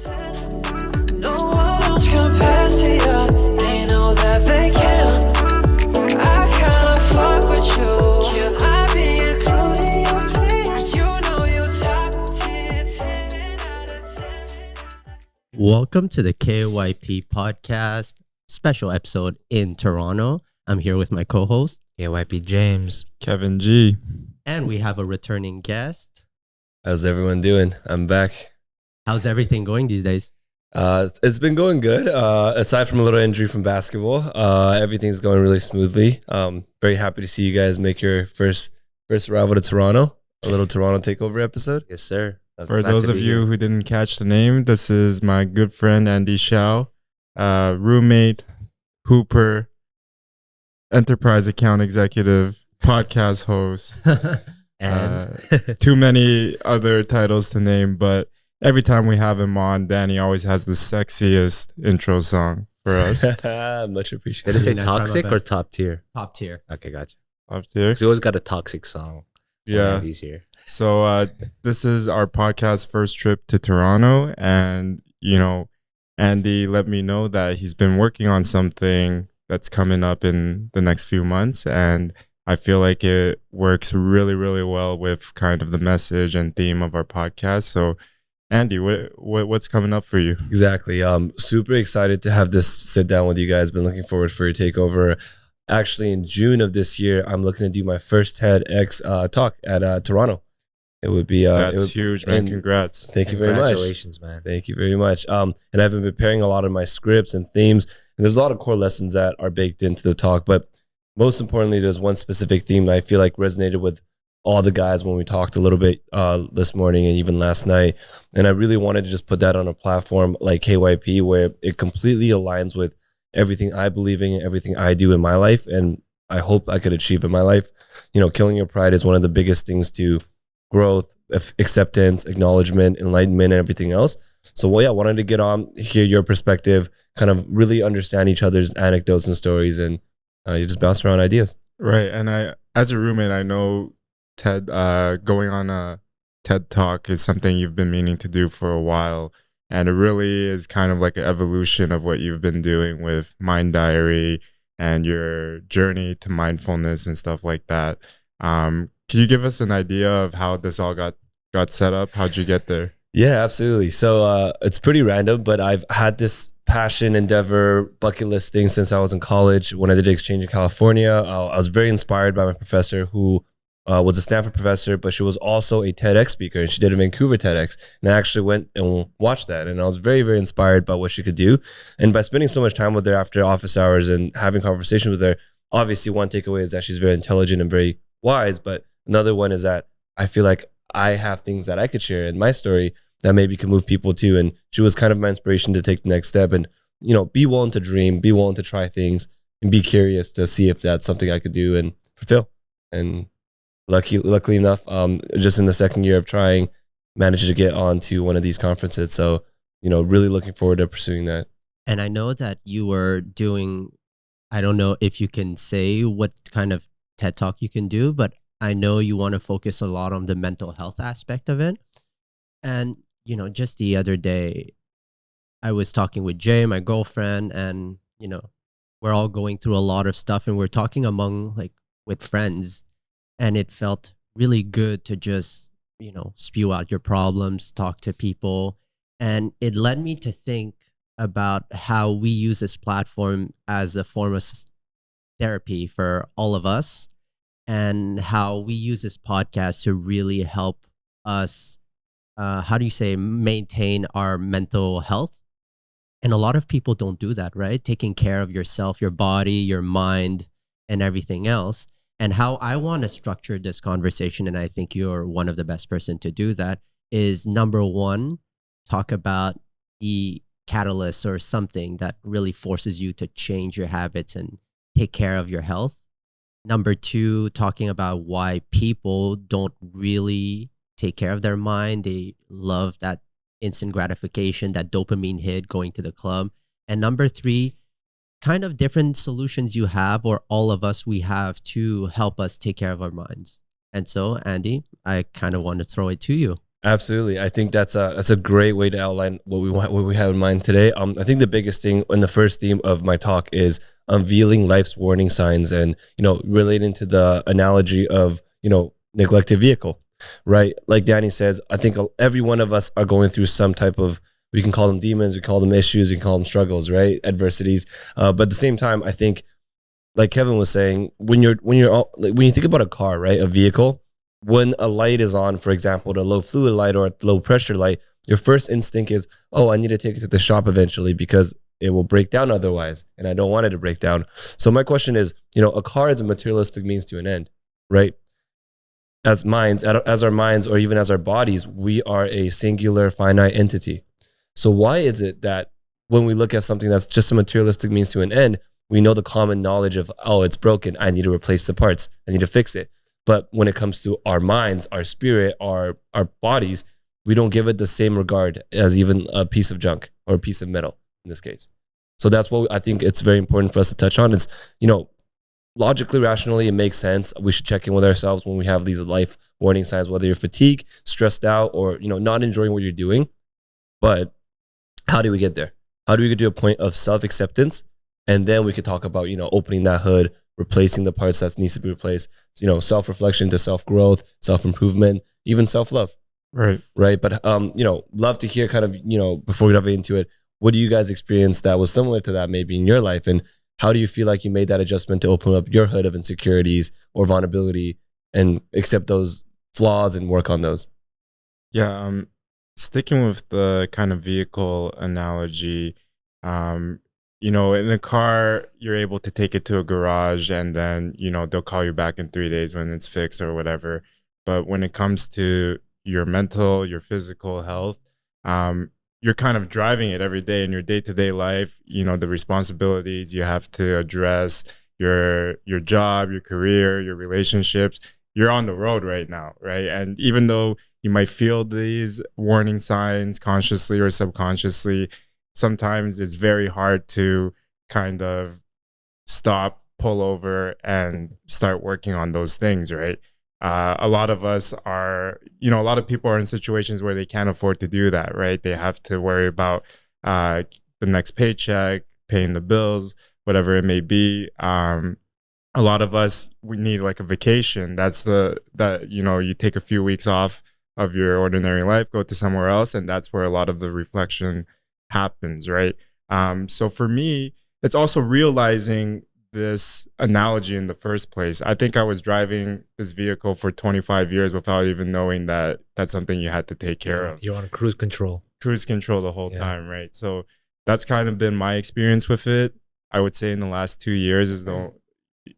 No one else compares to you. They know that they can. I kinda fuck with you. Can I be including you, please? You know you top tier, 10 out of 10. Welcome to the KYP podcast special episode in Toronto. I'm here with my co-host, KYP James. Kevin G. and we have a returning guest. How's everyone doing? I'm back. How's everything going these days? It's been going good. Aside from a little injury from basketball, everything's going really smoothly. Very happy to see you guys make your first arrival to Toronto. A little Toronto takeover episode. Yes, sir. For those of you who didn't catch the name, this is my good friend Andy Xiao, roommate, hooper, enterprise account executive, podcast host, And too many other titles to name, but every time we have him on, Danny always has the sexiest intro song for us. Much did appreciated. it say I mean, I try my toxic or best. top tier? Top tier. Okay, gotcha. Up there. So we always got a toxic song. Yeah. He's here. So this is our podcast first trip to Toronto, and Andy let me know that he's been working on something that's coming up in the next few months, and I feel like it works really, really well with kind of the message and theme of our podcast. So, Andy, what's coming up for you? Exactly. Super excited to have this sit down with you guys. Been looking forward for your takeover. Actually, in June of this year, I'm looking to do my first TEDx talk at Toronto. It would be That's huge, man. and- Congrats. Thank you very much. Congratulations, man. Thank you very much. And I've been preparing a lot of my scripts and themes, and there's a lot of core lessons that are baked into the talk. But most importantly, there's one specific theme that I feel like resonated with all the guys when we talked a little bit this morning and even last night. And I really wanted to just put that on a platform like KYP where it completely aligns with everything I believe in, everything I do in my life, and I hope I could achieve in my life. Killing your pride is one of the biggest things to growth, acceptance, acknowledgement, enlightenment, and everything else. So, I wanted to get on, hear your perspective, kind of really understand each other's anecdotes and stories, and you just bounce around ideas. Right. And I, as a roommate, I know TED, going on a TED Talk is something you've been meaning to do for a while. And it really is kind of like an evolution of what you've been doing with Mind Diary and your journey to mindfulness and stuff like that. Can you give us an idea of how this all got set up? How'd you get there? Yeah, absolutely. So it's pretty random, but I've had this passion, endeavor, bucket list thing since I was in college. When I did exchange in California, I was very inspired by my professor who was a Stanford professor, but she was also a TEDx speaker, and she did a Vancouver TEDx. And I actually went and watched that, and I was very, very inspired by what she could do. And by spending so much time with her after office hours and having conversations with her, obviously one takeaway is that she's very intelligent and very wise, but another one is that I feel like I have things that I could share in my story that maybe can move people too. And she was kind of my inspiration to take the next step and, be willing to dream, be willing to try things, and be curious to see if that's something I could do and fulfill. And luckily enough, just in the second year of trying, managed to get onto one of these conferences. So, really looking forward to pursuing that. And I know that you were doing, I don't know if you can say what kind of TED Talk you can do, but I know you want to focus a lot on the mental health aspect of it. And, just the other day, I was talking with Jay, my girlfriend, and, we're all going through a lot of stuff, and we're talking with friends, and it felt really good to just, spew out your problems, talk to people. And it led me to think about how we use this platform as a form of therapy for all of us, and how we use this podcast to really help us, maintain our mental health. And a lot of people don't do that, right? Taking care of yourself, your body, your mind, and everything else. And how I want to structure this conversation, and I think you're one of the best person to do that, is number one, talk about the catalyst or something that really forces you to change your habits and take care of your health. Number two, talking about why people don't really take care of their mind. They love that instant gratification, that dopamine hit, going to the club. And number three, kind of different solutions you have, or all of us, we have to help us take care of our minds. And so, Andy, I kind of want to throw it to you. Absolutely. I think that's a great way to outline what we have in mind today. I think the biggest thing in the first theme of my talk is unveiling life's warning signs, and relating to the analogy of neglected vehicle, right? Like Danny says, I think every one of us are going through some type of, we can call them demons, we call them issues, we can call them struggles, right? Adversities. But at the same time, I think, like Kevin was saying, when you think about a car, right, a vehicle, when a light is on, for example, the low fluid light or low pressure light, your first instinct is, oh, I need to take it to the shop eventually because it will break down otherwise, and I don't want it to break down. So my question is, a car is a materialistic means to an end, right? As our minds, or even as our bodies, we are a singular finite entity. So why is it that when we look at something that's just a materialistic means to an end, we know the common knowledge of, oh, it's broken, I need to replace the parts, I need to fix it. But when it comes to our minds, our spirit, our bodies, we don't give it the same regard as even a piece of junk or a piece of metal in this case. So that's what I think it's very important for us to touch on. It's, logically, rationally, it makes sense. We should check in with ourselves when we have these life warning signs, whether you're fatigued, stressed out, or, not enjoying what you're doing. But how do we get there? How do we get to a point of self-acceptance? And then we could talk about, opening that hood, replacing the parts that needs to be replaced, self-reflection to self-growth, self-improvement, even self-love. Right. Right. But, love to hear kind of, before we dive into it, what do you guys experience that was similar to that maybe in your life? And how do you feel like you made that adjustment to open up your hood of insecurities or vulnerability and accept those flaws and work on those? Yeah. Sticking with the kind of vehicle analogy, in a car, you're able to take it to a garage and then, they'll call you back in 3 days when it's fixed or whatever. But when it comes to your mental, your physical health, you're kind of driving it every day in your day-to-day life. The responsibilities you have to address, your job, your career, your relationships. You're on the road right now, right? And even though you might feel these warning signs consciously or subconsciously, sometimes it's very hard to kind of stop, pull over, and start working on those things, right? A lot of us are, a lot of people are in situations where they can't afford to do that, right? They have to worry about the next paycheck, paying the bills, whatever it may be. A lot of us, we need like a vacation. You take a few weeks off of your ordinary life, go to somewhere else, and that's where a lot of the reflection happens, right? So for me, it's also realizing this analogy in the first place. I think I was driving this vehicle for 25 years without even knowing that that's something you had to take care of. You're on cruise control. Cruise control the whole time, right? So that's kind of been my experience with it. I would say in the last 2 years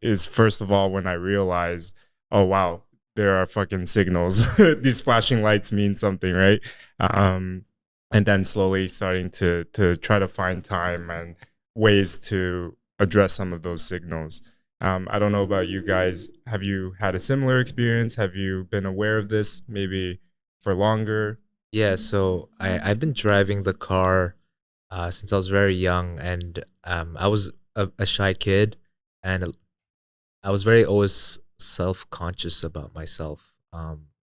is first of all when I realized, oh wow, there are fucking signals. These flashing lights mean something, right? And then slowly starting to try to find time and ways to address some of those signals. I don't know about you guys. Have you had a similar experience? Have you been aware of this maybe for longer? Yeah, so I've been driving the car since I was very young, and I was a shy kid, and I was very always self-conscious about myself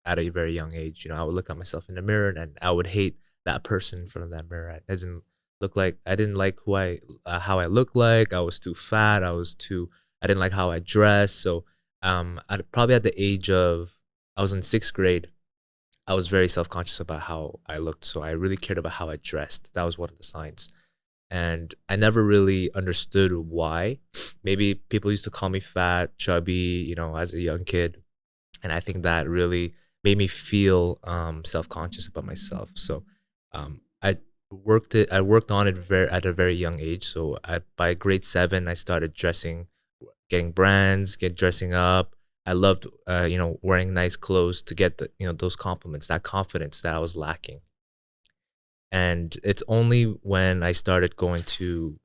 at a very young age. I would look at myself in the mirror and I would hate that person in front of that mirror. I didn't like how I looked like. I was too fat. I didn't like how I dressed. So probably at the age of, I was in 6th grade, I was very self-conscious about how I looked. So I really cared about how I dressed. That was one of the signs. And I never really understood why. Maybe people used to call me fat, chubby, as a young kid. And I think that really made me feel self-conscious about myself. So I worked on it at a very young age. So by grade 7, I started getting brands, dressing up. I loved, wearing nice clothes to get those compliments, that confidence that I was lacking. And it's only when I started going to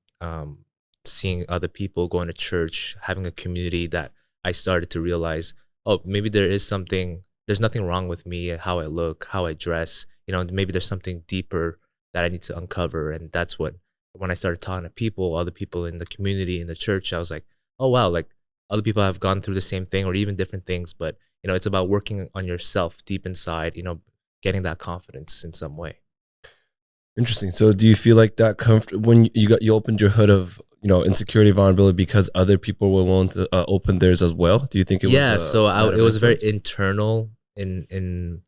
seeing other people, going to church, having a community, that I started to realize, oh, maybe there's nothing wrong with me, how I look, how I dress. Maybe there's something deeper that I need to uncover. And that's when I started talking to people, other people in the community, in the church, I was like, oh, wow, like other people have gone through the same thing or even different things. But, it's about working on yourself deep inside, getting that confidence in some way. Interesting. So do you feel like that when you opened your hood of, you know, insecurity, vulnerability because other people were willing to open theirs as well? Do you think it was So it was very influence? internal. In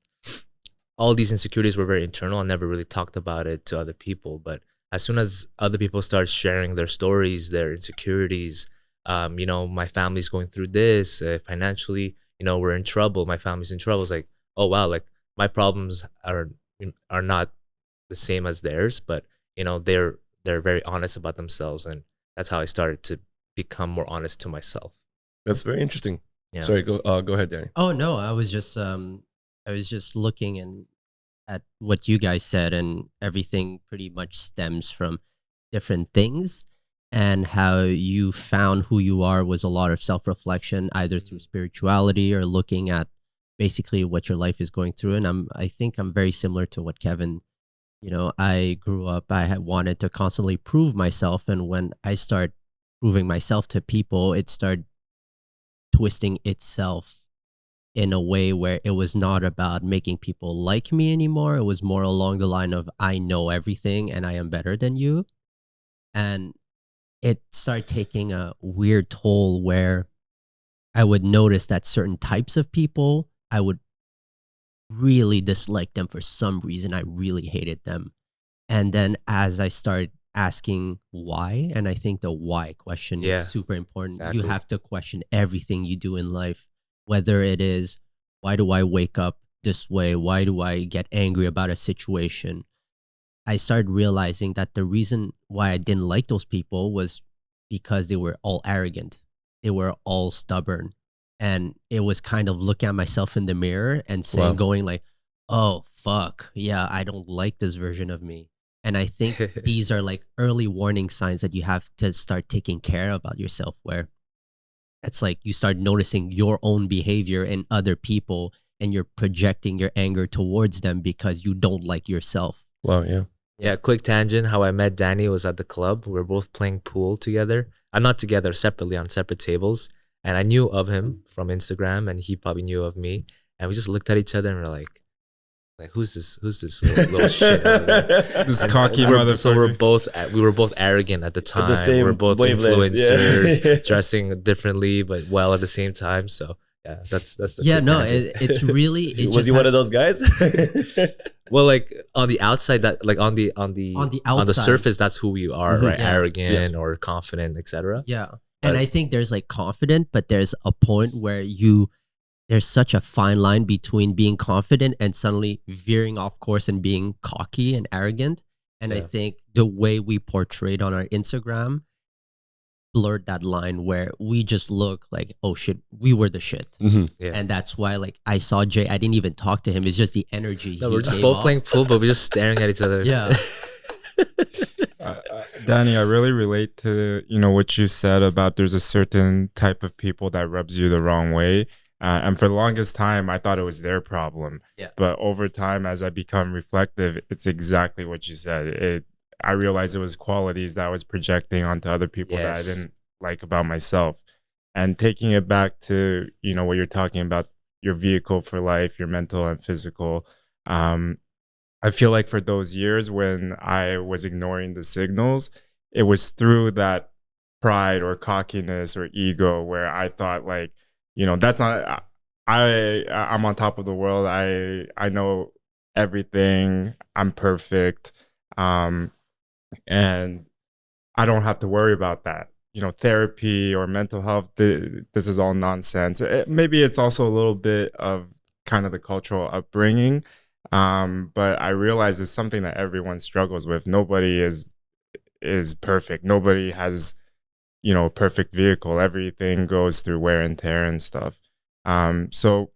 all these insecurities were very internal. I never really talked about it to other people, but as soon as other people start sharing their stories, their insecurities, you know, my family's going through this financially, you know, we're in trouble, my family's in trouble. It's like, oh wow, like my problems are not the same as theirs, but you know, they're very honest about themselves, and that's how I started to become more honest to myself. That's very interesting. Yeah. Sorry, go ahead, Danny. Oh no, I was just looking at what you guys said, and everything pretty much stems from different things, and how you found who you are was a lot of self-reflection, either through spirituality or looking at basically what your life is going through. And I think I'm very similar to what Kevin, you know, I grew up, I had wanted to constantly prove myself, and when I start proving myself to people, it started twisting itself in a way where it was not about making people like me anymore. It was more along the line of, I know everything and I am better than you. And it started taking a weird toll where I would notice that certain types of people, I would really dislike them for some reason. I really hated them. And then as I started asking why, and I think the why question Yeah, is super important. exactly. You have to question everything you do in life, whether it is, why do I wake up this way? Why do I get angry about a situation? I started realizing that the reason why I didn't like those people was because they were all arrogant. They were all stubborn. And it was kind of looking at myself in the mirror and saying, Wow. going like, oh, fuck. Yeah, I don't like this version of me. And I think these are like early warning signs that you have to start taking care about yourself, where it's like you start noticing your own behavior in other people and you're projecting your anger towards them because you don't like yourself. Wow, yeah. Yeah, quick tangent. How I met Danny was at the club. We were both playing pool together. Not together, separately on separate tables. And I knew of him from Instagram, and he probably knew of me. And we just looked at each other and we're like who's this little shit over there? This And cocky motherfucker. So we were both arrogant at the time. same we were both wavelength, influencers, yeah. dressing differently but well at the same time. So yeah, that's the Yeah, quick no, tangent. it's really. It Was just he one has- of those guys? Well, like on the outside, that like on the outside. surface, that's who we are, right? Yeah. Arrogant Yes. or confident, etc. Yeah. And But- I think there's like confident, but there's a point where there's such a fine line between being confident and suddenly veering off course and being cocky and arrogant. And I Yeah. think the way we portrayed on our Instagram blurred that line where we just look like, oh shit, we were the shit. Mhm. Yeah. And that's why like I saw Jay, I didn't even talk to him. It's just the energy. No, he we're just gave both off. playing pool, but we're just staring at each other. Yeah. Danny, I really relate to what you said about there's a certain type of people that rubs you the wrong way, and for the longest time I thought it was their problem. Yeah. But over time, as I become reflective, it's exactly what you said. I realized it was qualities that I was projecting onto other people that I Yes. didn't like about myself, and taking it back to what you're talking about, your vehicle for life, your mental and physical. I feel like for those years when I was ignoring the signals, it was through that pride or cockiness or ego where I thought like, that's not, I'm on top of the world. I know everything. I'm perfect. And I don't have to worry about that. Therapy or mental health, this is all nonsense. Maybe it's also a little bit of kind of the cultural upbringing. But I realize it's something that everyone struggles with. Nobody is perfect. Nobody has, a perfect vehicle. Everything goes through wear and tear and stuff. So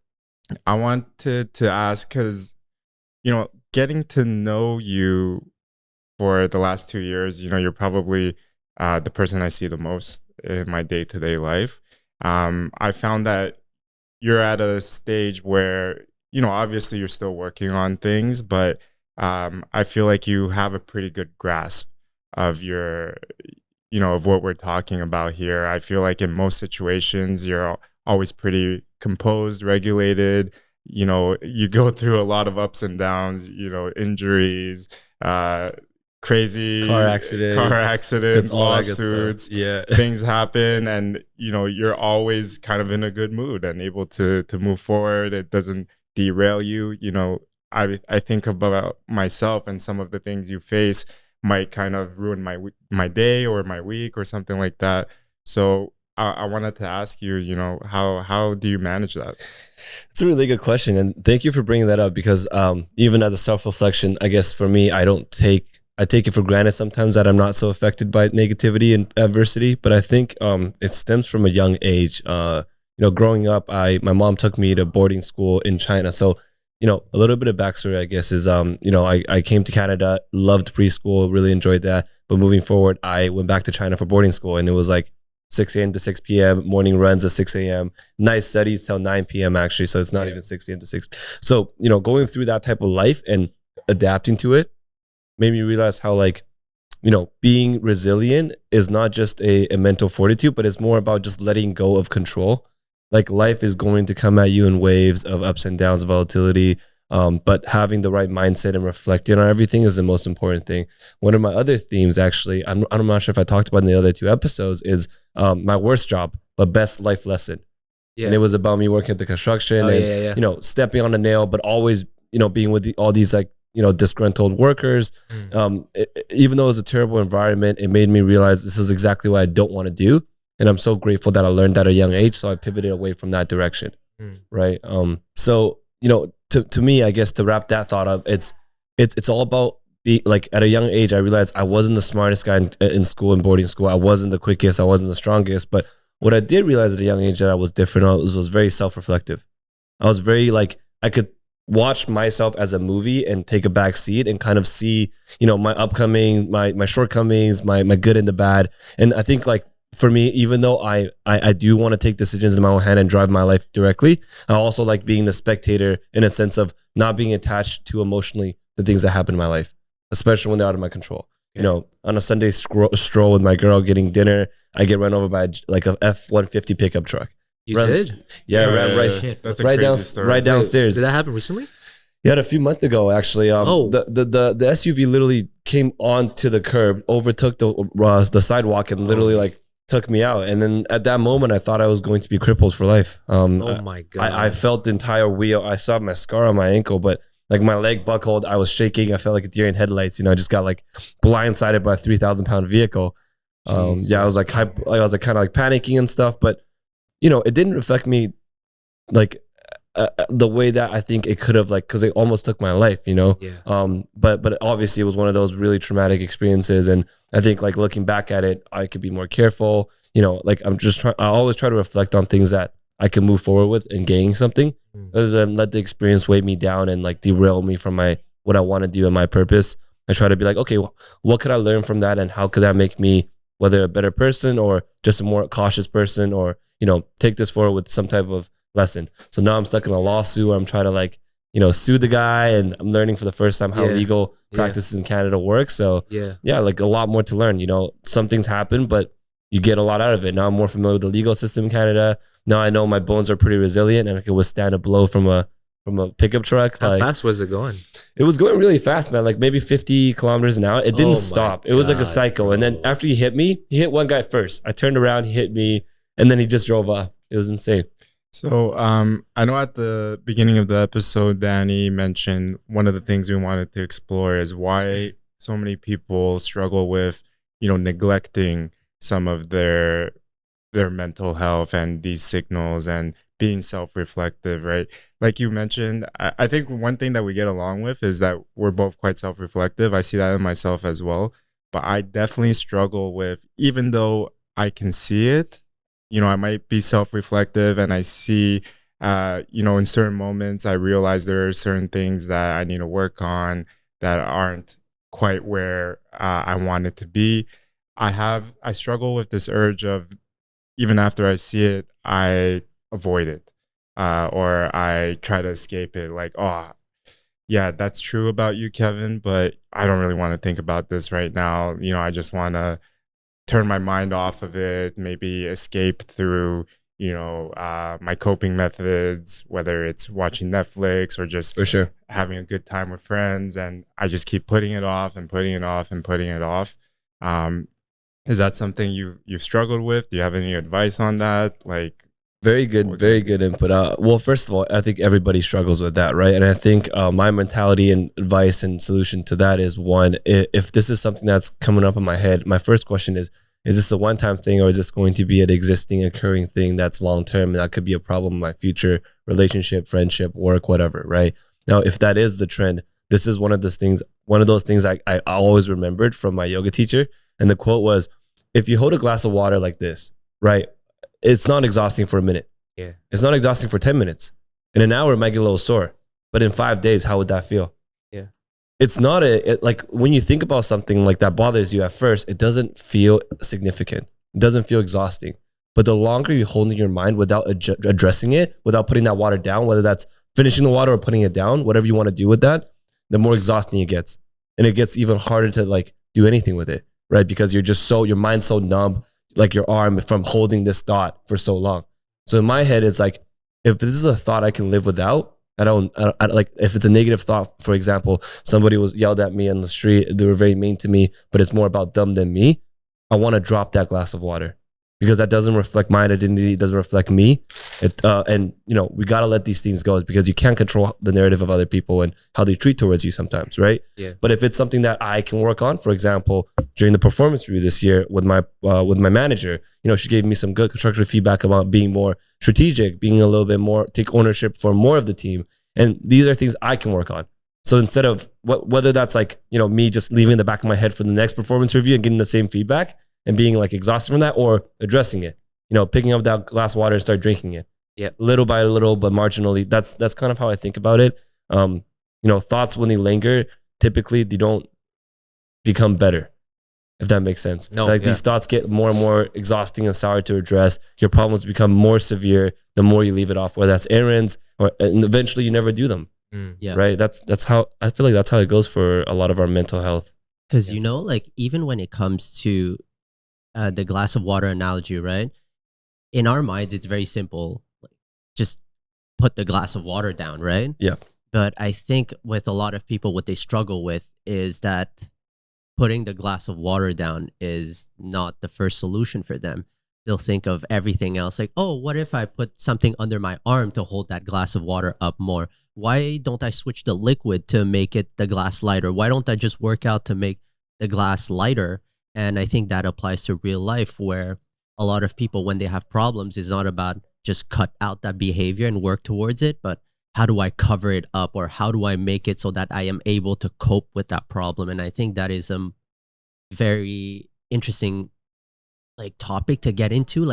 I wanted to ask, because, getting to know you for the last 2 years, you're probably the person I see the most in my day-to-day life. I found that you're at a stage where obviously you're still working on things, but I feel like you have a pretty good grasp of of what we're talking about here. I feel like in most situations, you're always pretty composed, regulated, you go through a lot of ups and downs, injuries, crazy Car accidents, all that good stuff. lawsuits, Yeah. things happen, and you're always kind of in a good mood and able to move forward. It doesn't derail you. I think about myself, and some of the things you face might kind of ruin my day or my week or something like that. So I wanted to ask you, how do you manage that? It's a really good question, and thank you for bringing that up, because even as a self-reflection, I guess for me, I take it for granted sometimes that I'm not so affected by negativity and adversity, but I think it stems from a young age. Growing up, my mom took me to boarding school in China. So, a little bit of backstory, I guess, is, I came to Canada, loved preschool, really enjoyed that. But moving forward, I went back to China for boarding school, and it was like 6 a.m. to 6 p.m., morning runs at 6 a.m., night studies till 9 p.m. actually. So it's not even 6 a.m. to 6. So, going through that type of life and adapting to it made me realize how, like, being resilient is not just a mental fortitude, but it's more about just letting go of control. Like, life is going to come at you in waves of ups and downs, volatility. But having the right mindset and reflecting on everything is the most important thing. One of my other themes, actually, I'm not sure if I talked about in the other 2 episodes, is my worst job, but best life lesson. Yeah. And it was about me working at the construction stepping on a nail, but always, being with all these, like, disgruntled workers. Even though it was a terrible environment, it made me realize this is exactly what I don't want to do. And I'm so grateful that I learned that at a young age. So I pivoted away from that direction. Right. So, to me, I guess, to wrap that thought up, it's all about being, like, at a young age, I realized I wasn't the smartest guy in school and boarding school. I wasn't the quickest. I wasn't the strongest. But what I did realize at a young age that I was different, I was very self-reflective. I was very, like, I could watch myself as a movie and take a back seat and kind of see, my upcoming, my shortcomings, my good and the bad. And I think, like, for me, even though I do want to take decisions in my own hand and drive my life directly, I also like being the spectator, in a sense of not being attached too emotionally to things that happen in my life, especially when they're out of my control. On a Sunday stroll with my girl getting dinner, I get run over by like a F-150 pickup truck. You did? Yeah, That's a crazy story. Right downstairs. Did that happen recently? Yeah, a few months ago, actually. The SUV literally came onto the curb, overtook the sidewalk, and literally like took me out. And then at that moment, I thought I was going to be crippled for life. Oh my God. I felt the entire wheel. I saw my scar on my ankle, but like my leg buckled. I was shaking. I felt like a deer in headlights. I just got like blindsided by a 3,000-pound vehicle. I was like kind of like panicking and stuff, but it didn't affect me like the way that I think it could have, like, because it almost took my life, but obviously it was one of those really traumatic experiences, and I think, like, looking back at it, I could be more careful. Like, I always try to reflect on things that I can move forward with and gain something, rather than let the experience weigh me down and like derail me from what I want to do and my purpose. I try to be like, okay, what could I learn from that, and how could that make me whether a better person or just a more cautious person, or take this forward with some type of lesson. So now I'm stuck in a lawsuit where I'm trying to, like, sue the guy, and I'm learning for the first time how legal practices in Canada work. So like, a lot more to learn. Some things happen, but you get a lot out of it. Now I'm more familiar with the legal system in Canada. Now I know my bones are pretty resilient and I can withstand a blow from a pickup truck. How fast was it going? It was going really fast, man. Like maybe 50 kilometers an hour. It didn't stop. It was like a psycho. Bro. And then after he hit me, he hit one guy first. I turned around, he hit me, and then he just drove off. It was insane. So I know at the beginning of the episode, Danny mentioned one of the things we wanted to explore is why so many people struggle with, neglecting some of their mental health and these signals and being self-reflective, right? Like you mentioned, I think one thing that we get along with is that we're both quite self-reflective. I see that in myself as well. But I definitely struggle with, even though I can see it, I might be self-reflective and I see, in certain moments, I realize there are certain things that I need to work on that aren't quite where I want it to be. I struggle with this urge of, even after I see it, I avoid it, or I try to escape it. Like, oh, yeah, that's true about you, Kevin, but I don't really want to think about this right now. I just want to turn my mind off of it, maybe escape through, my coping methods, whether it's watching Netflix or just For sure. having a good time with friends, and I just keep putting it off and putting it off and putting it off. Is that something you've struggled with? Do you have any advice on that? Like, Very good input. Well, first of all, I think everybody struggles with that, right? And I think my mentality and advice and solution to that is, one, if this is something that's coming up in my head, my first question is this a one-time thing, or is this going to be an existing, occurring thing that's long-term and that could be a problem in my future relationship, friendship, work, whatever, right? Now, if that is the trend, this is one of those things I always remembered from my yoga teacher. And the quote was, if you hold a glass of water like this, right, it's not exhausting for a minute. Yeah. It's not exhausting for 10 minutes. In an hour, it might get a little sore. But in 5 days, how would that feel? Yeah. It's not like when you think about something like that bothers you at first, it doesn't feel significant. It doesn't feel exhausting. But the longer you hold in your mind without addressing it, without putting that water down, whether that's finishing the water or putting it down, whatever you want to do with that, the more exhausting it gets. And it gets even harder to like do anything with it, right? Because your mind's so numb, like your arm, from holding this thought for so long. So in my head, it's like, if this is a thought I can live without, I don't like, if it's a negative thought, for example, somebody was yelled at me on the street, they were very mean to me, but it's more about them than me. I want to drop that glass of water because that doesn't reflect my identity. It doesn't reflect me. And we got to let these things go because you can't control the narrative of other people and how they treat towards you sometimes. Right. Yeah. But if it's something that I can work on, for example, during the performance review this year with my manager, she gave me some good constructive feedback about being more strategic, being a little bit more, take ownership for more of the team. And these are things I can work on. So instead of whether that's like, me just leaving in the back of my head for the next performance review and getting the same feedback and being like exhausted from that, or addressing it, picking up that glass of water and start drinking it. Yeah. Little by little, but marginally. That's kind of how I think about it. Thoughts, when they linger, typically they don't become better, if that makes sense. No, These thoughts get more and more exhausting and sour to address. Your problems become more severe the more you leave it off, whether that's errands and eventually you never do them. Yeah. Right. That's how I feel like that's how it goes for a lot of our mental health. Because like even when it comes to the glass of water analogy, right? In our minds, it's very simple. Like, just put the glass of water down, right? Yeah. But I think with a lot of people, what they struggle with is that putting the glass of water down is not the first solution for them. They'll think of everything else, like, oh, what if I put something under my arm to hold that glass of water up more? Why don't I switch the liquid to make it the glass lighter? Why don't I just work out to make the glass lighter? And I think that applies to real life, where a lot of people, when they have problems, it's not about just cut out that behavior and work towards it, but how do I cover it up, or how do I make it so that I am able to cope with that problem? And I think that is a very interesting topic to get into.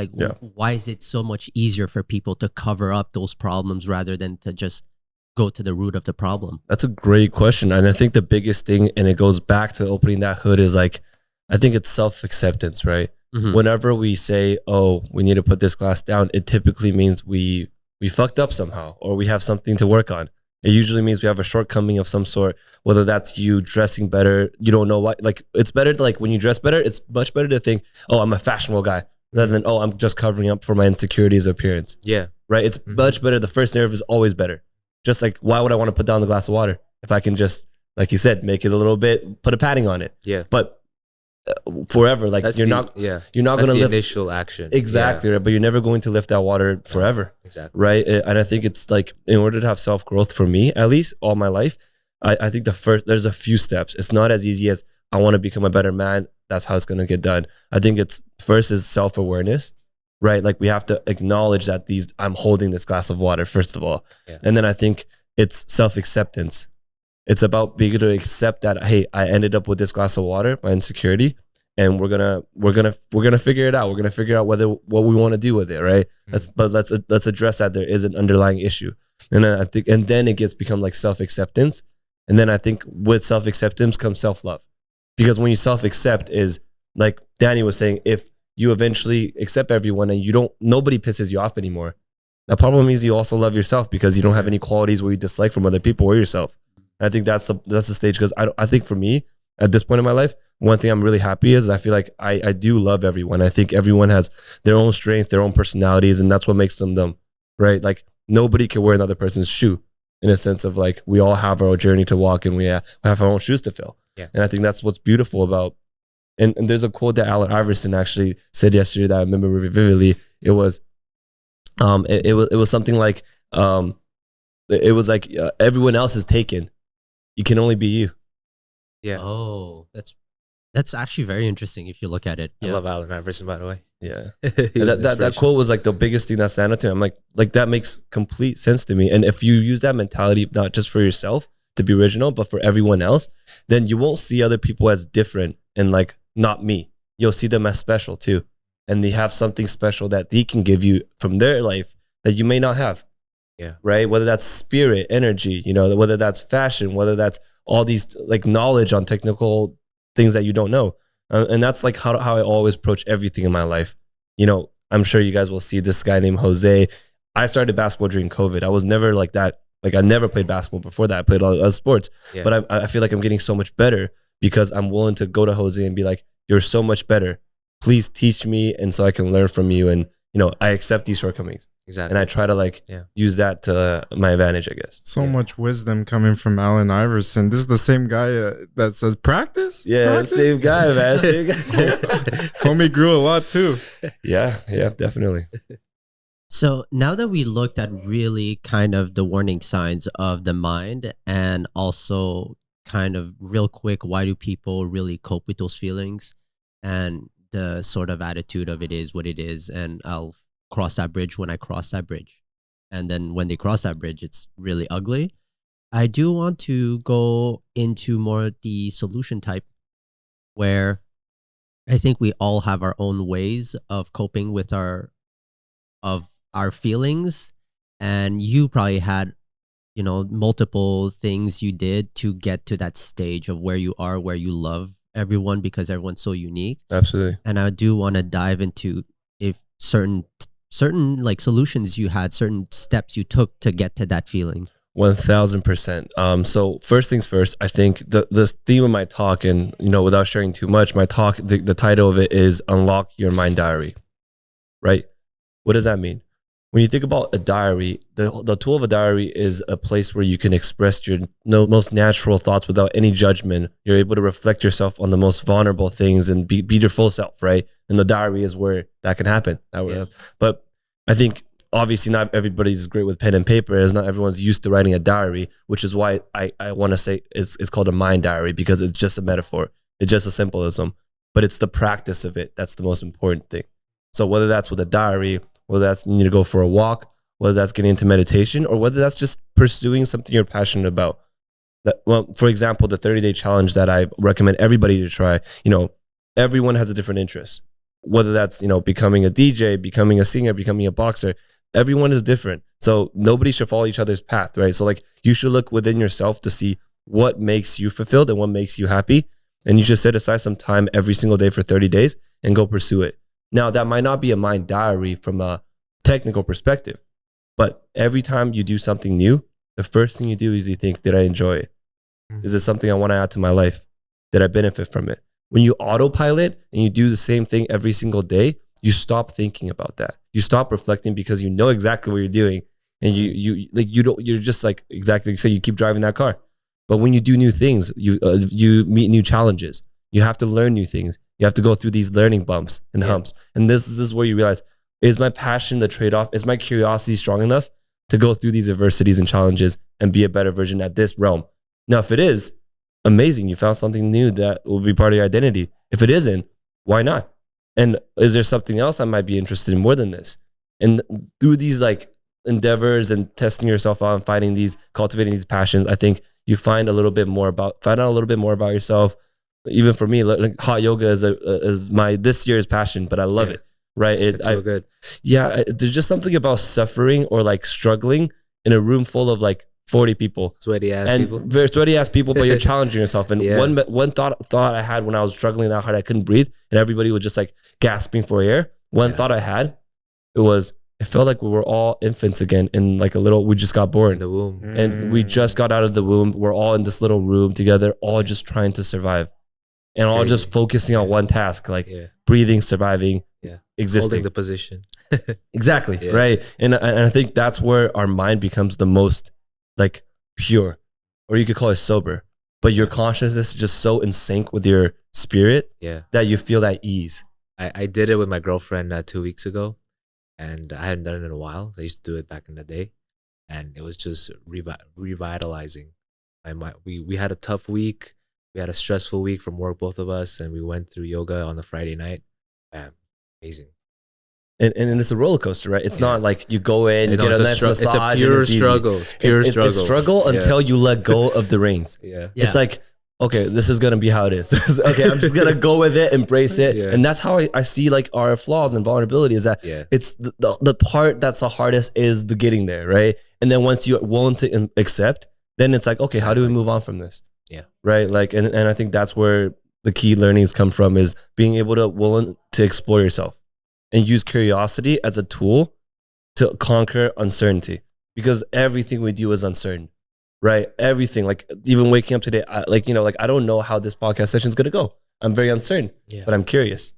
Why is it so much easier for people to cover up those problems rather than to just go to the root of the problem? That's a great question. And I think the biggest thing, and it goes back to opening that hood, is I think it's self-acceptance, right? Mm-hmm. Whenever we say, oh, we need to put this glass down, it typically means we fucked up somehow, or we have something to work on. It usually means we have a shortcoming of some sort, whether that's you dressing better. You don't know what, it's better to, when you dress better, it's much better to think, oh, I'm a fashionable guy, rather than, oh, I'm just covering up for my insecurities of appearance. Yeah. Right? It's much better. The first narrative is always better. Just why would I want to put down the glass of water if I can just, like you said, make it a little bit, put a padding on it? Yeah. But forever, you're not going to lift initial action. Exactly. Yeah. Right? But you're never going to lift that water forever. Exactly. Right. And I think it's in order to have self-growth, for me, at least all my life, I think there's a few steps. It's not as easy as I want to become a better man. That's how it's going to get done. I think it's first is self-awareness, right? We have to acknowledge that I'm holding this glass of water, first of all. Yeah. And then I think it's self-acceptance. It's about being able to accept that, hey, I ended up with this glass of water, my insecurity, and we're gonna figure it out. We're gonna figure out what we want to do with it, right? But let's address that there is an underlying issue, and then I think, and then it become self-acceptance, and then I think with self-acceptance comes self-love, because when you self-accept is like Danny was saying, if you eventually accept everyone and nobody pisses you off anymore, that probably means you also love yourself because you don't have any qualities where you dislike from other people or yourself. And I think that's the stage, because I think for me at this point in my life, one thing I'm really happy is I feel like I do love everyone. I think everyone has their own strength, their own personalities, and that's what makes them, right? Like nobody can wear another person's shoe in a sense of like, we all have our own journey to walk and we have our own shoes to fill. Yeah. And I think that's what's beautiful about, and there's a quote that Allen Iverson actually said yesterday that I remember really vividly. It was, it was something like, it was like everyone else is taken. You can only be you. Yeah. Oh, that's actually very interesting if you look at it. I love Allen Iverson, by the way. Yeah. He was And an that inspiration. quote was like the biggest thing that stand out to me. I'm like that makes complete sense to me. And if you use that mentality, not just for yourself to be original, but for everyone else, then you won't see other people as different and like not me. You'll see them as special too. And they have something special that they can give you from their life that you may not have. Yeah. Right. Whether that's spirit, energy, you know, whether that's fashion, whether that's all these like knowledge on technical things that you don't know. And that's like how I always approach everything in my life. You know, I'm sure you guys will see this guy named Jose. I started basketball during COVID. I was never like that. Like I never played basketball before that. I played other sports, Yeah. but I feel like I'm getting so much better because I'm willing to go to Jose and be like, you're so much better. Please teach me. And so I can learn from you. And, you know, I accept these shortcomings Exactly. and I try to like Yeah. use that to my advantage, I guess. So much wisdom coming from Allen Iverson. This is the same guy that says practice. Yeah, Practice? same guy, man. Same guy. Homie grew a lot too. yeah, definitely. So now that we looked at really kind of the warning signs of the mind and also kind of real quick, why do people really cope with those feelings and the sort of attitude of it is what it is. And I'll cross that bridge when I cross that bridge. And then when they cross that bridge, it's really ugly. I do want to go into more the solution type where I think we all have our own ways of coping with our feelings, and you probably had, you know, multiple things you did to get to that stage of where you are, where you love everyone because everyone's so unique. Absolutely. And I do want to dive into if certain like solutions you had, certain steps you took to get to that feeling. 1000%. So first things first, I think the theme of my talk, and you know, without sharing too much, my talk, the title of it is Unlock Your Mind Diary. Right? What does that mean? When you think about a diary, the tool of a diary is a place where you can express your most natural thoughts without any judgment. You're able to reflect yourself on the most vulnerable things and be your full self, right? And the diary is where that can happen. But I think obviously not everybody's great with pen and paper, as not everyone's used to writing a diary, which is why I want to say it's called a mind diary, because it's just a metaphor. It's just a symbolism, but it's the practice of it that's the most important thing. So whether that's with a diary, whether that's you need to go for a walk, whether that's getting into meditation, or whether that's just pursuing something you're passionate about. Well, for example, the 30-day challenge that I recommend everybody to try, you know, everyone has a different interest. Whether that's, you know, becoming a DJ, becoming a singer, becoming a boxer, everyone is different. So nobody should follow each other's path, right? So like you should look within yourself to see what makes you fulfilled and what makes you happy. And you should set aside some time every single day for 30 days and go pursue it. Now, that might not be a mind diary from a technical perspective, but every time you do something new, the first thing you do is you think, did I enjoy it? Is it something I want to add to my life? Did I benefit from it? When you autopilot and you do the same thing every single day, you stop thinking about that. You stop reflecting because you know exactly what you're doing. And you're just like exactly like say you keep driving that car. But when you do new things, you meet new challenges. You have to learn new things. You have to go through these learning bumps and humps. And this is where you realize, is my passion the trade-off? Is my curiosity strong enough to go through these adversities and challenges and be a better version at this realm? Now, if it is, amazing. You found something new that will be part of your identity. If it isn't, why not? And is there something else I might be interested in more than this? And through these like endeavors and testing yourself out and cultivating these passions, I think you find out a little bit more about yourself. Even for me, like hot yoga is my this year's passion, but I love it. Right? It's so good. Yeah, there's just something about suffering or like struggling in a room full of like 40 people, Sweaty ass and people. very sweaty ass people, but you're challenging yourself. And Yeah. one thought I had when I was struggling that hard, I couldn't breathe, and everybody was just like gasping for air. One thought I had, it felt like we were all infants again in like we just got born. In the womb. And we just got out of the womb. We're all in this little room together, all just trying to survive. and all just crazy. focusing on one task, like Yeah. breathing, surviving, Yeah. existing. Holding the position. Exactly. Yeah. Right. And I think that's where our mind becomes the most like pure, or you could call it sober. But your consciousness is just so in sync with your spirit Yeah. that you feel that ease. I did it with my girlfriend 2 weeks ago, and I hadn't done it in a while. I used to do it back in the day, and it was just revitalizing. We had a tough week. We had a stressful week from work, both of us, and we went through yoga on the Friday night. Bam, amazing. And it's a roller coaster, right? It's not like you go in, you know, get a it's a nice stru- it's a massage, pure and it's easy. struggle. It's pure struggle. It's struggle Yeah. until you let go of the reins. Yeah. Yeah. It's like, okay, this is gonna be how it is. Okay, I'm just gonna go with it, embrace it, Yeah. and that's how I see like our flaws and vulnerability. Is that Yeah. it's the part that's the hardest is the getting there, right? And then once you're willing to accept, then it's like, okay, how do we move on from this? Yeah. Right. Like, and I think that's where the key learnings come from, is being able to willing to explore yourself and use curiosity as a tool to conquer uncertainty, because everything we do is uncertain, right? Everything, like even waking up today, I don't know how this podcast session is going to go. I'm very uncertain, Yeah. but I'm curious.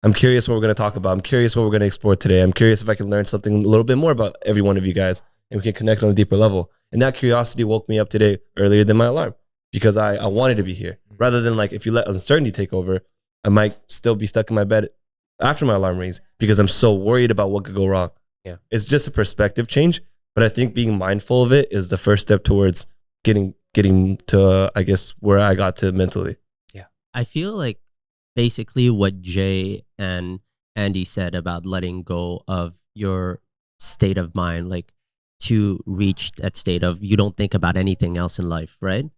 I'm curious what we're going to talk about. I'm curious what we're going to explore today. I'm curious if I can learn something a little bit more about every one of you guys, and we can connect on a deeper level. And that curiosity woke me up today earlier than my alarm, because I wanted to be here, rather than like, if you let uncertainty take over, I might still be stuck in my bed after my alarm rings because I'm so worried about what could go wrong. Yeah. It's just a perspective change, but I think being mindful of it is the first step towards getting to, I guess, where I got to mentally. I feel like basically what Jay and Andy said about letting go of your state of mind, like to reach that state of you don't think about anything else in life, right?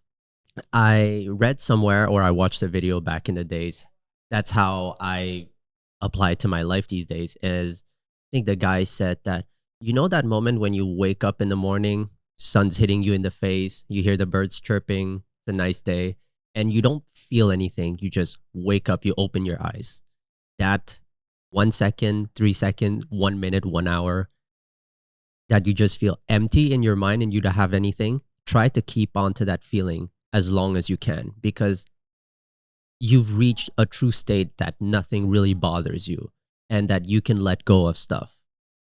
I read somewhere, or I watched a video back in the days. That's how I apply it to my life these days. Is I think the guy said that, you know, that moment when you wake up in the morning, sun's hitting you in the face, you hear the birds chirping, it's a nice day, and you don't feel anything. You just wake up, you open your eyes. That 1 second, 3 seconds, 1 minute, 1 hour, that you just feel empty in your mind and you don't have anything. Try to keep on to that feeling as long as you can, because you've reached a true state that nothing really bothers you and that you can let go of stuff.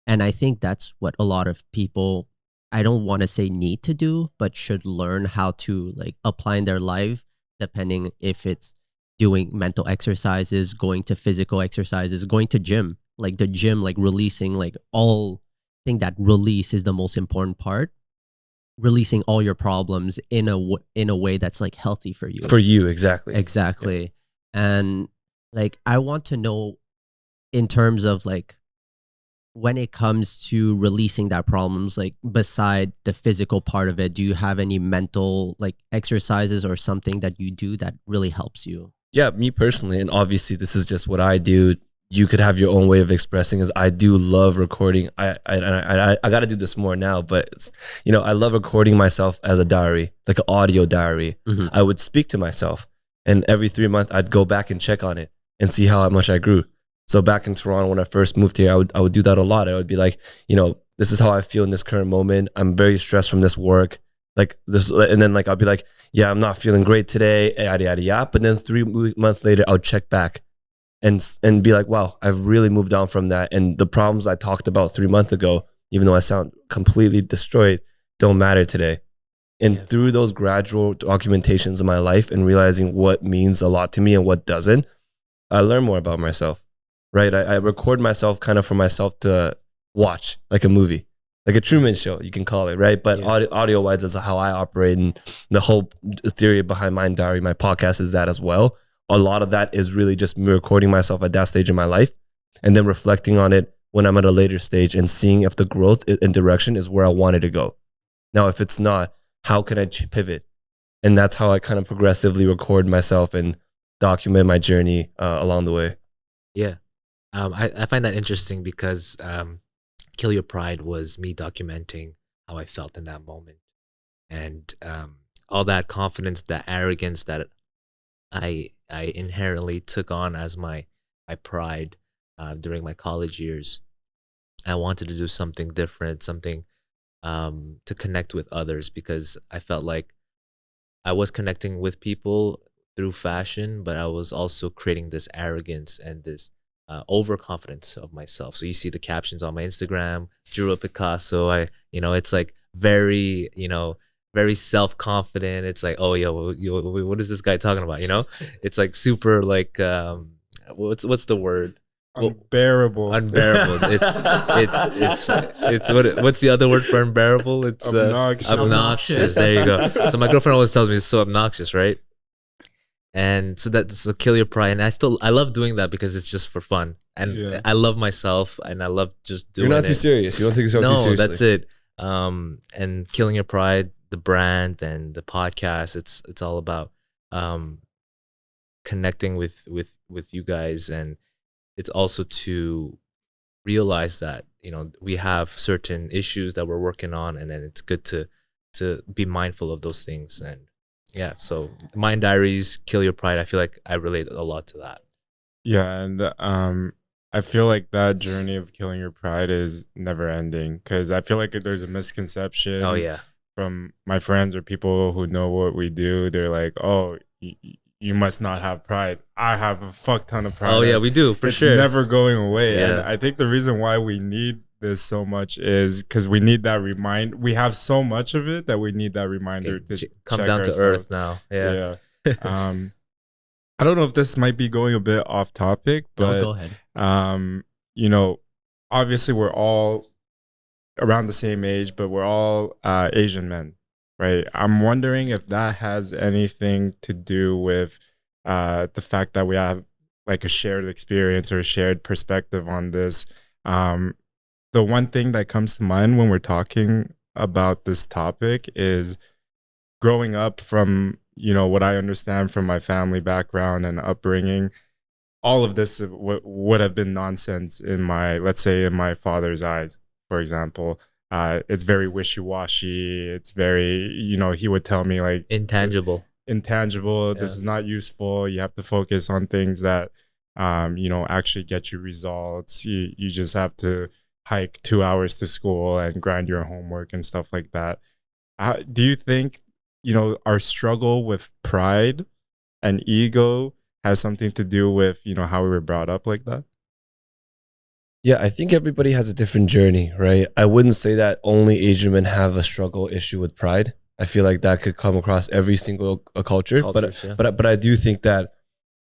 And I think that's what a lot of people, I don't want to say need to do, but should learn how to like apply in their life, depending if it's doing mental exercises, going to physical exercises, going to gym, like the gym, like releasing, like all, I think that release is the most important part. Releasing all your problems in a way that's like healthy for you. For you, exactly. Exactly. And like, I want to know, in terms of like, when it comes to releasing that problems, like beside the physical part of it, do you have any mental like exercises or something that you do that really helps you? Yeah, me personally, and obviously this is just what I do. You could have your own way of expressing. Is I do love recording. I got to do this more now, but it's, I love recording myself as a diary, like an audio diary. Mhm. I would speak to myself, and every 3 months I'd go back and check on it and see how much I grew. So back in Toronto, when I first moved here, I would do that a lot. I would be like, this is how I feel in this current moment. I'm very stressed from this work, like this, and then like I'll be like, yeah, I'm not feeling great today, yada yada yada. But then 3 months later, I'll check back and be like, wow, I've really moved on from that. And the problems I talked about 3 months ago, even though I sound completely destroyed, don't matter today. And through those gradual documentations of my life and realizing what means a lot to me and what doesn't, I learn more about myself. Right, I record myself kind of for myself to watch, like a movie, like a Truman Show, you can call it, right? But audio wise is how I operate, and the whole theory behind Mind Diary, my podcast, is that as well. A lot of that is really just me recording myself at that stage in my life, and then reflecting on it when I'm at a later stage and seeing if the growth and direction is where I wanted to go. Now, if it's not, how can I pivot? And that's how I kind of progressively record myself and document my journey along the way. Yeah. I find that interesting because Kill Your Pride was me documenting how I felt in that moment. And all that confidence, that arrogance that I inherently took on as my pride during my college years. I wanted to do something different, something to connect with others, because I felt like I was connecting with people through fashion, but I was also creating this arrogance and this overconfidence of myself. So you see the captions on my Instagram, drew a Picasso. It's like very, very self confident. It's like, oh, what is this guy talking about? It's like super like, what's the word? Unbearable. Unbearable. What's the other word for unbearable? It's Obnoxious. obnoxious. There you go. So my girlfriend always tells me it's so obnoxious, right? And so kill your pride. And I love doing that because it's just for fun. And Yeah. I love myself and I love just doing You're not it. too serious. You don't take yourself too No, seriously. that's it. And killing your pride, the brand and the podcast, it's all about connecting with you guys, and it's also to realize that we have certain issues that we're working on, and then it's good to be mindful of those things. And yeah, so Mind Diaries, Kill Your Pride, I feel like I relate a lot to that. Yeah, and I feel like that journey of killing your pride is never ending, because I feel like there's a misconception. Oh yeah, From my friends or people who know what we do. They're like, "Oh, you must not have pride." I have a fuck ton of pride. oh yeah, we do for it's sure. never going away. Yeah. And I think the reason why we need this so much is because we need that remind. We have so much of it that we need that reminder Okay, to come check down to ourselves. earth now. Yeah. I don't know if this might be going a bit off topic, No, but go ahead. obviously we're all around the same age, but we're all Asian men, right? I'm wondering if that has anything to do with the fact that we have like a shared experience or a shared perspective on this. The one thing that comes to mind when we're talking about this topic is growing up from, what I understand from my family background and upbringing. All of this would have been nonsense let's say in my father's eyes, for example. It's very wishy-washy. It's very, he would tell me like Intangible. intangible. This Yeah. is not useful. You have to focus on things that, actually get you results. You just have to hike 2 hours to school and grind your homework and stuff like that. Do you think, our struggle with pride and ego has something to do with, how we were brought up like that? Yeah, I think everybody has a different journey, right? I wouldn't say that only Asian men have a struggle issue with pride. I feel like that could come across every single culture. Cultures, yeah. But I do think that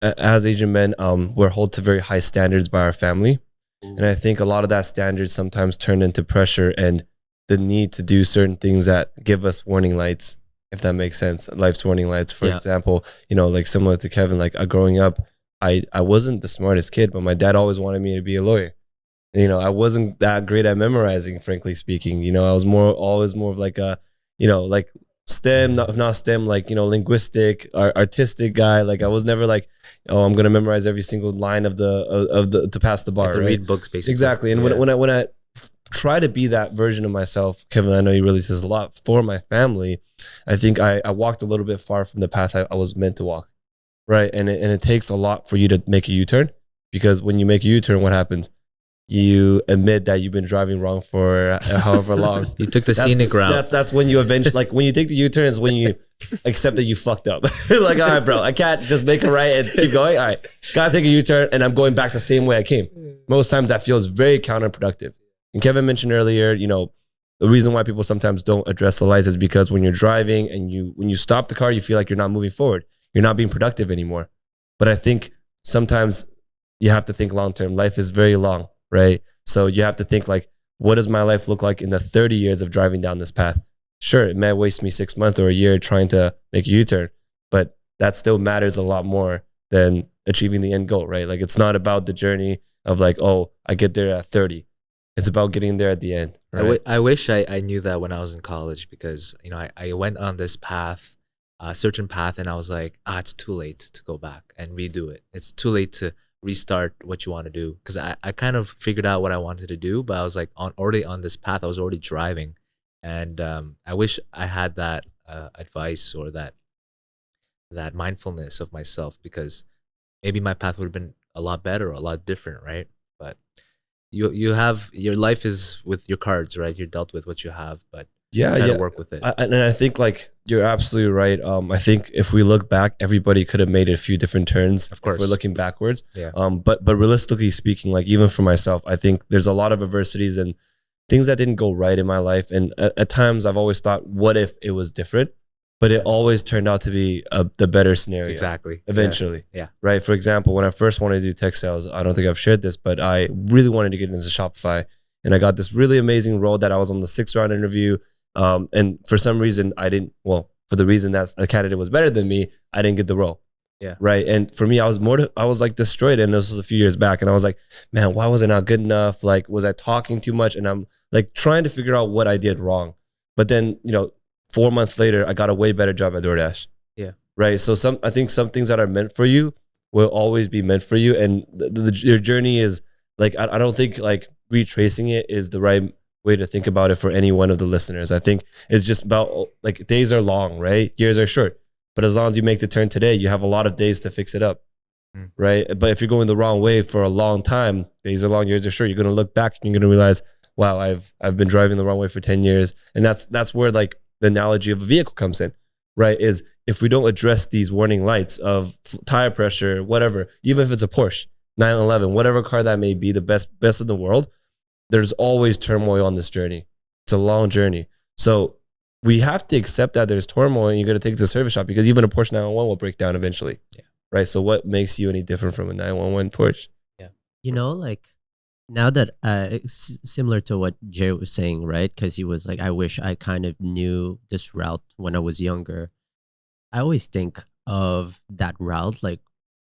as Asian men, we're held to very high standards by our family. And I think a lot of that standards sometimes turn into pressure and the need to do certain things that give us warning lights, if that makes sense. Life's warning lights, for Yeah. example, like similar to Kevin, like growing up, I wasn't the smartest kid, but my dad always wanted me to be a lawyer. I wasn't that great at memorizing, frankly speaking. I was always more of like a, like STEM, not STEM, like, linguistic, artistic guy. Like I was never like, oh, I'm going to memorize every single line of the to pass the bar. You have to right? read books, basically. Exactly. And Yeah. when I try to be that version of myself, Kevin, I know you really says a lot for my family. I think I walked a little bit far from the path I was meant to walk. Right. And it takes a lot for you to make a U-turn, because when you make a U-turn, what happens? You admit that you've been driving wrong for however long. You took the scenic route. That's when you eventually, like when you take the U-turn is when you accept that you fucked up. Like, all right, bro, I can't just make a right and keep going. All right, gotta take a U-turn and I'm going back the same way I came. Most times that feels very counterproductive. And Kevin mentioned earlier, the reason why people sometimes don't address the lights is because when you're driving and when you stop the car, you feel like you're not moving forward. You're not being productive anymore. But I think sometimes you have to think long-term. Life is very long. Right. So you have to think like, what does my life look like in the 30 years of driving down this path? Sure, it may waste me 6 months or a year trying to make a U-turn, but that still matters a lot more than achieving the end goal, right? Like it's not about the journey of like, oh, I get there at 30. It's about getting there at the end. Right? I wish I knew that when I was in college, because I went on this path, a certain path, and I was like, it's too late to go back and redo it. It's too late to restart what you want to do, because I kind of figured out what I wanted to do, but I was like already on this path. I was already driving, and I wish I had that advice or that mindfulness of myself, because maybe my path would have been a lot better, a lot different, right? But you have, your life is with your cards, right? You're dealt with what you have, but Yeah, try yeah. to work with it. And I think like you're absolutely right. I think if we look back, everybody could have made a few different turns. Of course. if we're looking backwards. Yeah. But realistically speaking, like even for myself, I think there's a lot of adversities and things that didn't go right in my life. And at times, I've always thought, what if it was different? But it always turned out to be the better scenario. Exactly. Eventually. Yeah. Right. For example, when I first wanted to do tech sales, I don't think I've shared this, but I really wanted to get into Shopify, and I got this really amazing role that I was on the 6th round interview. And for some reason, I didn't, well, for the reason that a candidate was better than me, I didn't get the role. Yeah. Right. And for me, I was like destroyed. And this was a few years back. And I was like, man, why was I not good enough? Like, was I talking too much? And I'm like trying to figure out what I did wrong. But then, 4 months later, I got a way better job at DoorDash. Yeah. Right. So I think some things that are meant for you will always be meant for you. And your journey is like, I don't think like retracing it is the right way to think about it for any one of the listeners. I think it's just about like days are long, right? Years are short. But as long as you make the turn today, you have a lot of days to fix it up. Right. But if you're going the wrong way for a long time, days are long, years are short, you're going to look back and you're going to realize, wow, I've been driving the wrong way for 10 years. And that's where like the analogy of a vehicle comes in, right? Is if we don't address these warning lights of tire pressure, whatever, even if it's a Porsche 911, whatever car that may be, the best in the world, there's always turmoil on this journey. It's a long journey. So we have to accept that there's turmoil and you're going to take it to the service shop, because even a Porsche 911 will break down eventually. Yeah. Right. So what makes you any different from a 911 Porsche? Like now that similar to what Jay was saying, right? Because he was like, I wish I kind of knew this route when I was younger. I always think of that route like,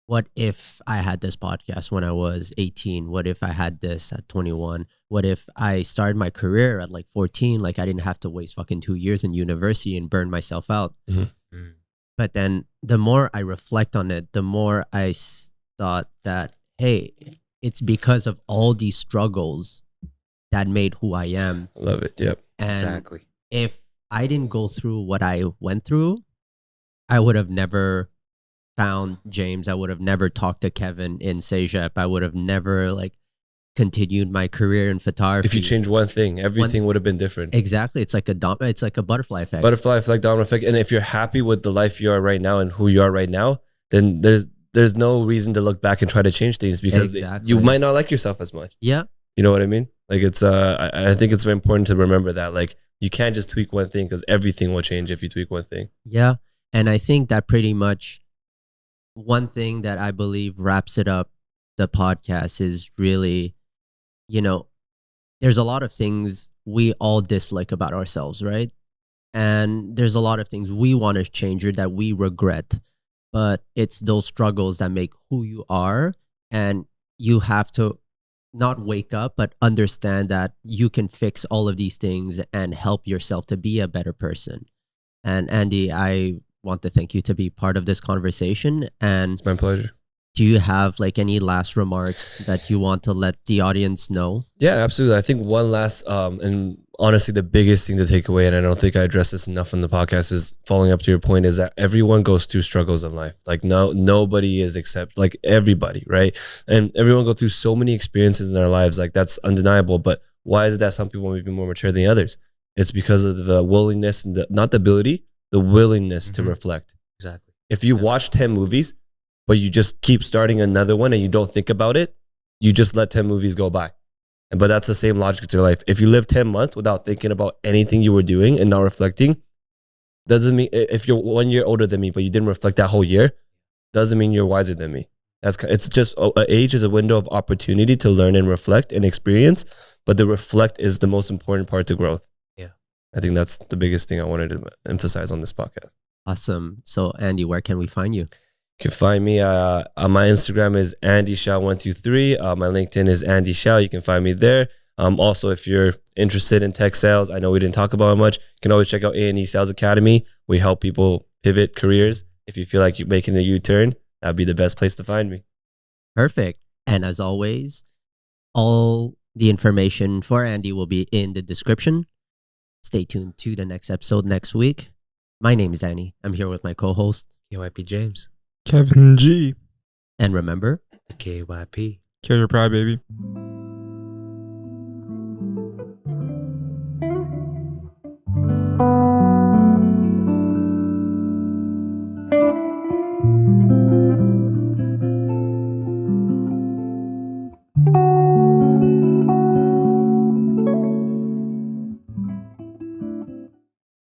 what if I had this podcast when I was 18? What if I had this at 21? What if I started my career at like 14? Like I didn't have to waste fucking 2 years in university and burn myself out. Mm-hmm. But then the more I reflect on it, the more I thought that, hey, it's because of all these struggles that made who I am. Love it. Yep. And Exactly. if I didn't go through what I went through, I would have never found James. I would have never talked to Kevin in Sejep. I would have never like continued my career in photography. If you change one thing, everything would have been different. Exactly. It's like a butterfly effect. Butterfly effect, domino effect. And if you're happy with the life you are right now and who you are right now, then there's no reason to look back and try to change things, because Exactly. you might not like yourself as much. Yeah. You know what I mean? Like it's I think it's very important to remember that like you can't just tweak one thing, because everything will change if you tweak one thing. Yeah. And I think that pretty much one thing that I believe wraps it up, the podcast, is really, there's a lot of things we all dislike about ourselves, right? And there's a lot of things we want to change or that we regret. But it's those struggles that make who you are. And you have to not wake up, but understand that you can fix all of these things and help yourself to be a better person. And Andy, I want to thank you to be part of this conversation. And It's my pleasure. do you have like any last remarks that you want to let the audience know? Yeah, absolutely. I think one last and honestly the biggest thing to take away, and I don't think I addressed this enough in the podcast, is following up to your point, is that everyone goes through struggles in life. Like nobody is except like everybody, right? And everyone go through so many experiences in our lives. Like that's undeniable. But why is it that some people may be more mature than others? It's because of the willingness and not the ability, the willingness to reflect. Exactly. If you watch 10 movies, but you just keep starting another one and you don't think about it, you just let 10 movies go by. But that's the same logic to your life. If you live 10 months without thinking about anything you were doing and not reflecting, doesn't mean, if you're 1 year older than me, but you didn't reflect that whole year, doesn't mean you're wiser than me. It's just age is a window of opportunity to learn and reflect and experience, but the reflect is the most important part to growth. Yeah. I think that's the biggest thing I wanted to emphasize on this podcast. Awesome. So Andy, where can we find you? You can find me on my Instagram is Andy Xiao123. My LinkedIn is Andy Xiao. You can find me there. Also, if you're interested in tech sales, I know we didn't talk about it much. You can always check out A&E Sales Academy. We help people pivot careers. If you feel like you're making a U-turn, that'd be the best place to find me. Perfect. And as always, all the information for Andy will be in the description. Stay tuned to the next episode next week. My name is Annie. I'm here with my co-host. KYP James. Kevin G. And remember, KYP. Kill your pride, baby.